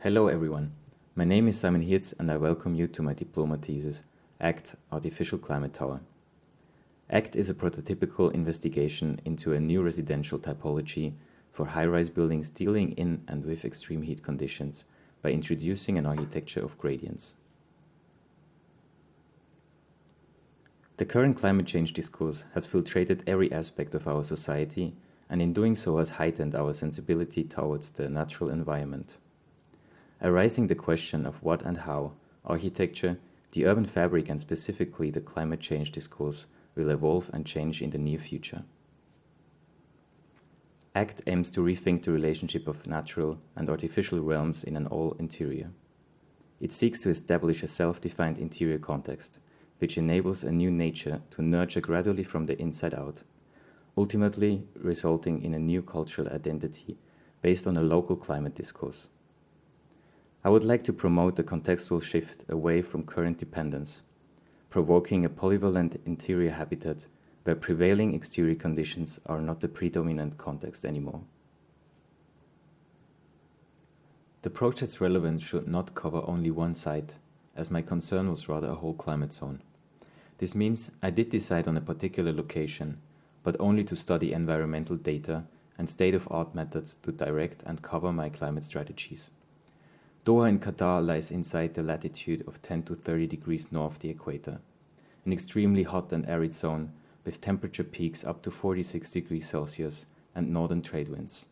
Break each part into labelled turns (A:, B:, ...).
A: Hello everyone, my name is Simon Hirtz and I welcome you to my diploma thesis, ACT Artificial Climate Tower. ACT is a prototypical investigation into a new residential typology for high-rise buildings dealing in and with extreme heat conditions by introducing an architecture of gradients. The current climate change discourse has filtrated every aspect of our society and in doing so has heightened our sensibility towards the natural environment. Arising the question of what and how architecture, the urban fabric and specifically the climate change discourse will evolve and change in the near future. ACT aims to rethink the relationship of natural and artificial realms in an all-interior. It seeks to establish a self-defined interior context, which enables a new nature to nurture gradually from the inside out, ultimately resulting in a new cultural identity based on a local climate discourse. I would like to promote a contextual shift away from current dependence, provoking a polyvalent interior habitat where prevailing exterior conditions are not the predominant context anymore. The project's relevance should not cover only one site, as my concern was rather a whole climate zone. This means I did decide on a particular location, but only to study environmental data and state-of-art methods to direct and cover my climate strategies. Doha in Qatar lies inside the latitude of 10 to 30 degrees north of the equator, an extremely hot and arid zone with temperature peaks up to 46 degrees Celsius and northern trade winds.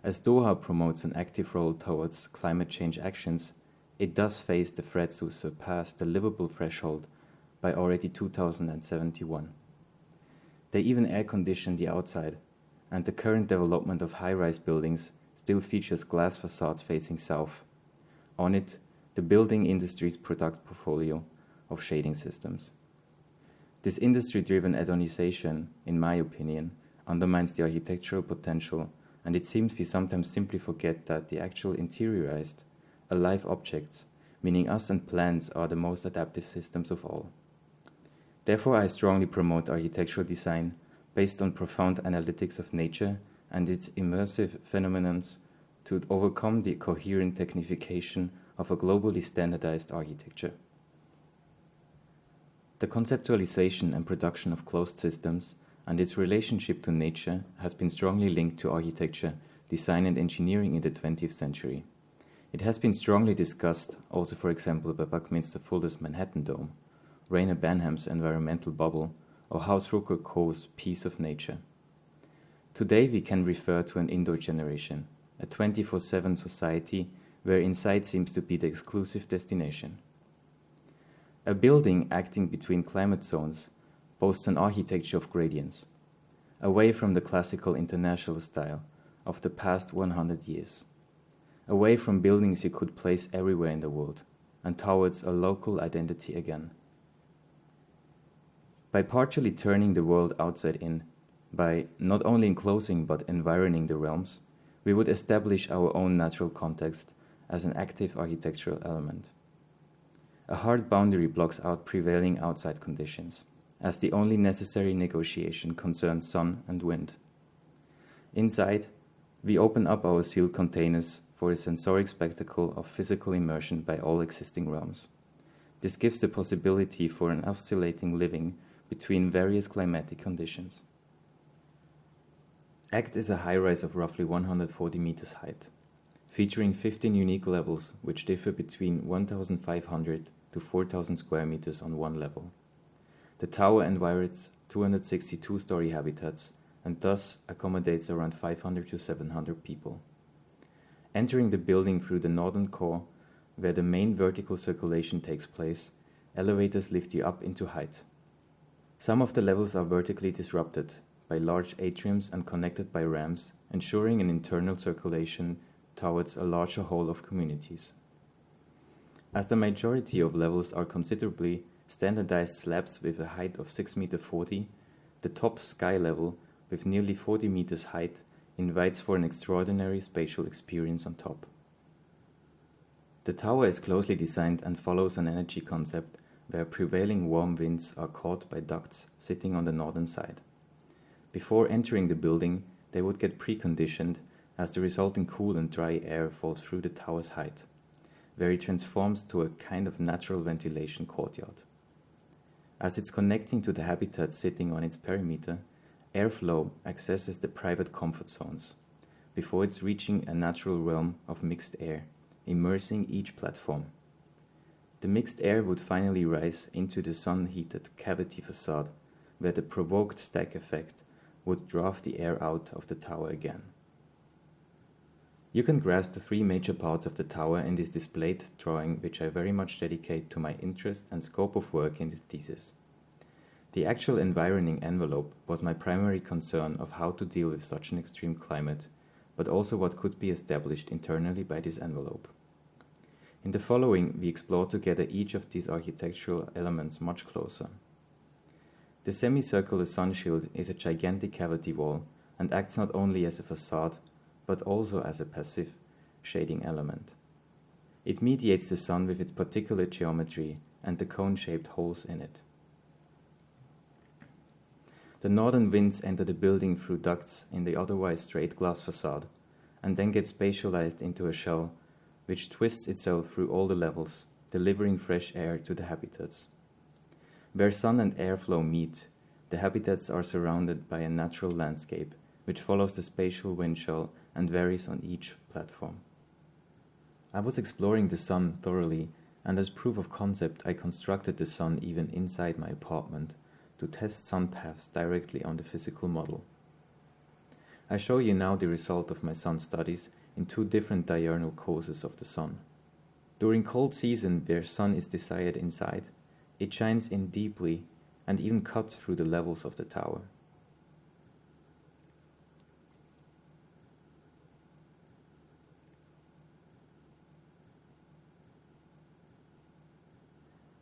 A: As Doha promotes an active role towards climate change actions, it does face the threat to surpass the livable threshold by already 2071. They even air-condition the outside, and the current development of high-rise buildings still features glass facades facing south. On it, the building industry's product portfolio of shading systems. This industry-driven atomization, in my opinion, undermines the architectural potential, and it seems we sometimes simply forget that the actual interiorized, alive objects, meaning us and plants, are the most adaptive systems of all. Therefore, I strongly promote architectural design based on profound analytics of nature and its immersive phenomenons to overcome the coherent technification of a globally standardized architecture. The conceptualization and production of closed systems and its relationship to nature has been strongly linked to architecture, design and engineering in the 20th century. It has been strongly discussed also, for example, by Buckminster Fuller's Manhattan Dome, Rainer Banham's environmental bubble, or House Rucker Coe's Piece of Nature. Today we can refer to an indoor generation, a 24/7 society where inside seems to be the exclusive destination. A building acting between climate zones boasts an architecture of gradients, away from the classical international style of the past 100 years, away from buildings you could place everywhere in the world, and towards a local identity again. By partially turning the world outside in, by not only enclosing but environing the realms, we would establish our own natural context as an active architectural element. A hard boundary blocks out prevailing outside conditions, as the only necessary negotiation concerns sun and wind. Inside, we open up our sealed containers for a sensoric spectacle of physical immersion by all existing realms. This gives the possibility for an oscillating living between various climatic conditions. ACT is a high-rise of roughly 140 meters height, featuring 15 unique levels which differ between 1,500 to 4,000 square meters on one level. The tower environs 262-story habitats and thus accommodates around 500 to 700 people. Entering the building through the northern core, where the main vertical circulation takes place, elevators lift you up into height. Some of the levels are vertically disrupted by large atriums and connected by ramps, ensuring an internal circulation towards a larger whole of communities. As the majority of levels are considerably standardized slabs with a height of 6.40 meters, the top sky level, with nearly 40 meters height, invites for an extraordinary spatial experience on top. The tower is closely designed and follows an energy concept where prevailing warm winds are caught by ducts sitting on the northern side. Before entering the building, they would get preconditioned as the resulting cool and dry air falls through the tower's height, where it transforms to a kind of natural ventilation courtyard. As it's connecting to the habitat sitting on its perimeter, airflow accesses the private comfort zones, before it's reaching a natural realm of mixed air, immersing each platform. The mixed air would finally rise into the sun-heated cavity facade, where the provoked stack effect would draft the air out of the tower again. You can grasp the three major parts of the tower in this displayed drawing, which I very much dedicate to my interest and scope of work in this thesis. The actual environing envelope was my primary concern of how to deal with such an extreme climate, but also what could be established internally by this envelope. In the following, we explore together each of these architectural elements much closer. The semicircular sun shield is a gigantic cavity wall and acts not only as a facade, but also as a passive shading element. It mediates the sun with its particular geometry and the cone-shaped holes in it. The northern winds enter the building through ducts in the otherwise straight glass facade, and then get spatialized into a shell which twists itself through all the levels, delivering fresh air to the habitats. Where sun and airflow meet, the habitats are surrounded by a natural landscape which follows the spatial wind shell and varies on each platform. I was exploring the sun thoroughly, and as proof of concept I constructed the sun even inside my apartment to test sun paths directly on the physical model. I show you now the result of my sun studies in two different diurnal courses of the sun. During cold season, where sun is desired inside, it shines in deeply and even cuts through the levels of the tower.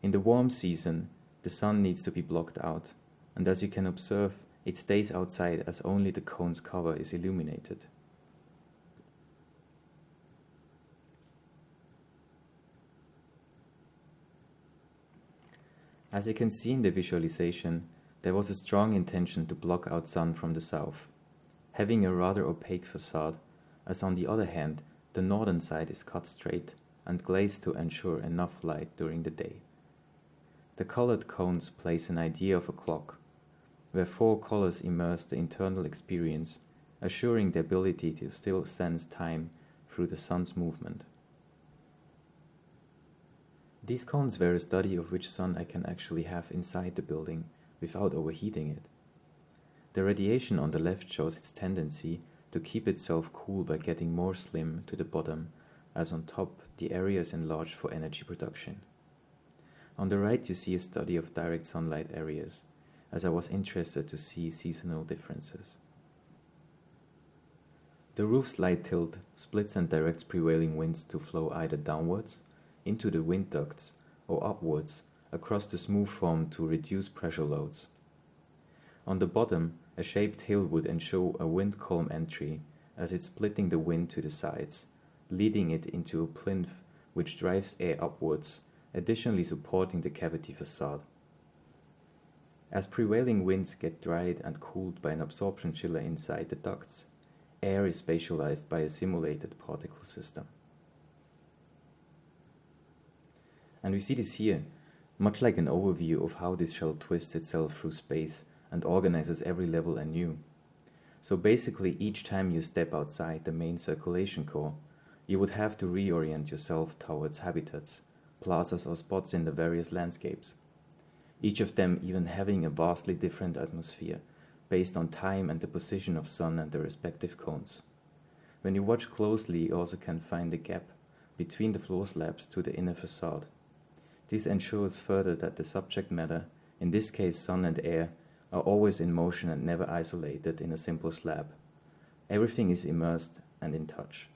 A: In the warm season, the sun needs to be blocked out, and as you can observe, it stays outside as only the cone's cover is illuminated. As you can see in the visualization, there was a strong intention to block out sun from the south, having a rather opaque facade, as on the other hand, the northern side is cut straight and glazed to ensure enough light during the day. The colored cones place an idea of a clock, where four colors immerse the internal experience, assuring the ability to still sense time through the sun's movement. These cones were a study of which sun I can actually have inside the building without overheating it. The radiation on the left shows its tendency to keep itself cool by getting more slim to the bottom, as on top the area is enlarged for energy production. On the right you see a study of direct sunlight areas, as I was interested to see seasonal differences. The roof's light tilt splits and directs prevailing winds to flow either downwards, into the wind ducts, or upwards, across the smooth foam to reduce pressure loads. On the bottom, a shaped hill would ensure a wind column entry, as it's splitting the wind to the sides, leading it into a plinth which drives air upwards, additionally supporting the cavity facade. As prevailing winds get dried and cooled by an absorption chiller inside the ducts, air is spatialized by a simulated particle system. And we see this here, much like an overview of how this shell twists itself through space and organizes every level anew. So basically, each time you step outside the main circulation core, you would have to reorient yourself towards habitats, plazas or spots in the various landscapes, each of them even having a vastly different atmosphere based on time and the position of sun and the respective cones. When you watch closely, you also can find the gap between the floor slabs to the inner facade. This ensures further that the subject matter, in this case sun and air, are always in motion and never isolated in a simple slab. Everything is immersed and in touch.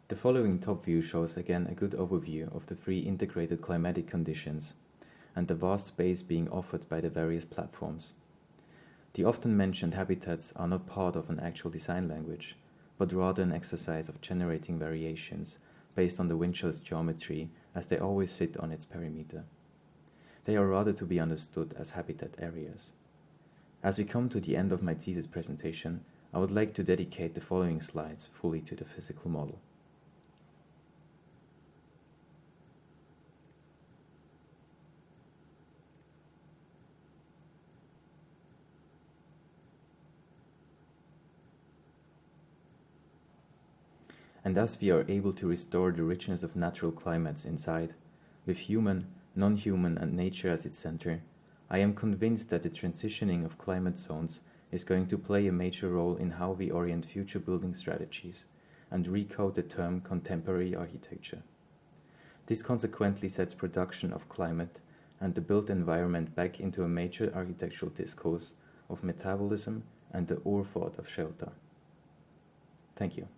A: The following top view shows again a good overview of the three integrated climatic conditions and the vast space being offered by the various platforms. The often mentioned habitats are not part of an actual design language, but rather an exercise of generating variations based on the wind shell's geometry, as they always sit on its perimeter. They are rather to be understood as habitat areas. As we come to the end of my thesis presentation, I would like to dedicate the following slides fully to the physical model. And thus we are able to restore the richness of natural climates inside, with human, non-human and nature as its center. I am convinced that the transitioning of climate zones is going to play a major role in how we orient future building strategies and recode the term contemporary architecture. This consequently sets production of climate and the built environment back into a major architectural discourse of metabolism and the urthought of shelter. Thank you.